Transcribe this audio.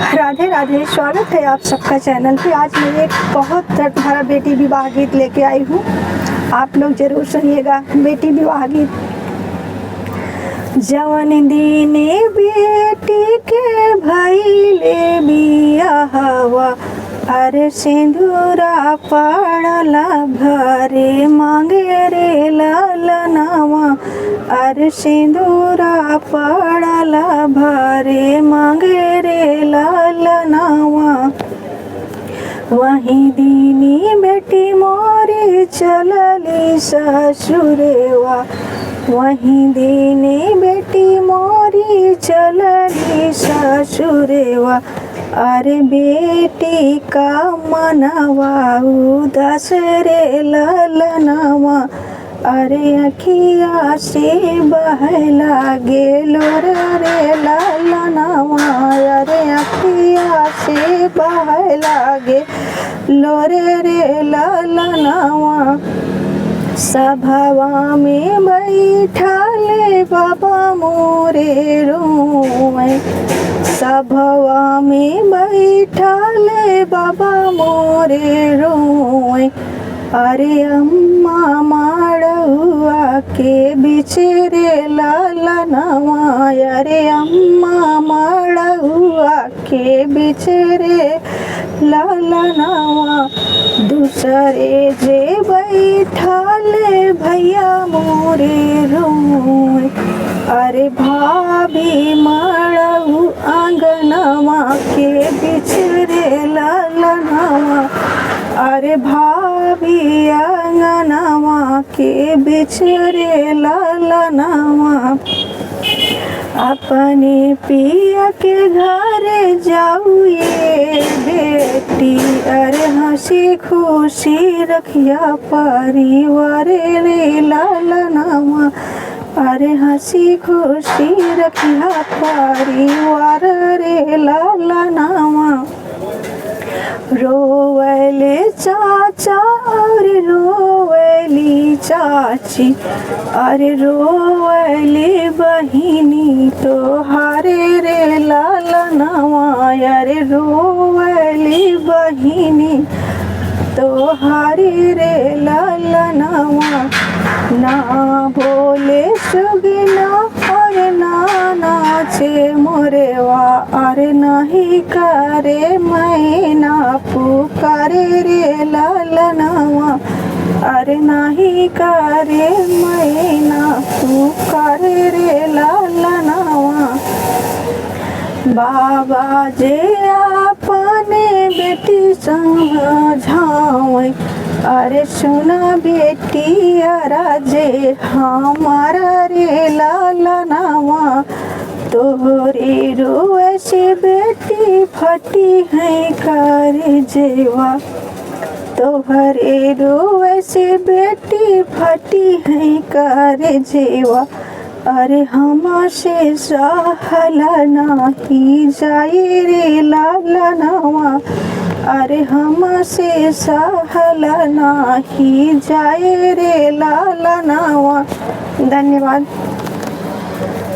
राधे राधे। स्वागत है आप सबका चैनल पे। आज मैं एक बहुत दर्द भरा बेटी विवाह गीत लेके आई हूँ, आप लोग जरूर सुनिएगा। बेटी विवाह गीत। जवन दीने बेटी के भइले बियाहवा, अरे सिंदूरा पड़ला भरे मांगे रे ललनवा, अरे सिंदूरा पड़ला भरे मांगे रे ललनवा। वहीं दीनी बेटी मोरी चलली ससुरेवा, वहीं दीनी बेटी मोरी चलली ससुरेवा। अरे बेटी का मनवा उदास रे ललनवा, अरे अखिया से बहला गेलो रे ललनवा, अरे अखिया से बहला गेलो रे ललनवा। सभावा में बैठले बाबा मोरे रोए, सभावा में बैठले बाबा मोरे रोए। अरे अम्मा माड़ुआ के बिचरे ललनवा, अरे अम्मा माड़ुआ के बिचरे ललनवा। दूसरे जे बैठले भैया मोरे रोए, अरे भाभी माड़ू आंगनवा के बिचरे ललनवा, अरे भाभी आंगनवा के बिछड़े ललनवा। अपने पिया के घर जाऊए बेटी, अरे हंसी खुशी रखिया परिवार रे ललनवा, अरे हंसी खुशी रखिया परिवार रे ललनवा। रोवले चाचा और रोवली चाची, अरे रोवली बहिनी तो हारे रे ललनवा, अरे रोवली बहिनी तो हारे रे ललनवा। ना बोले सुगना और ना नाचे मोरेवा, अरे नहीं करे मैना पुकारे रे ललनवा, अरे नहीं करे मैना पुकारे रे ललनवा। बाबा जे अपने बेटी समझावे, अरे सुना बेटी राजे हमारा रे ललनवा। तोरे रोए से बेटी फटी है कर जेवा, तोहरे रोए से बेटी फटी है कर जेवा। अरे हमसे सहला नहीं जाए रे ललनवा, अरे हमसे सहला नहीं जाए रे ललनवा। धन्यवाद।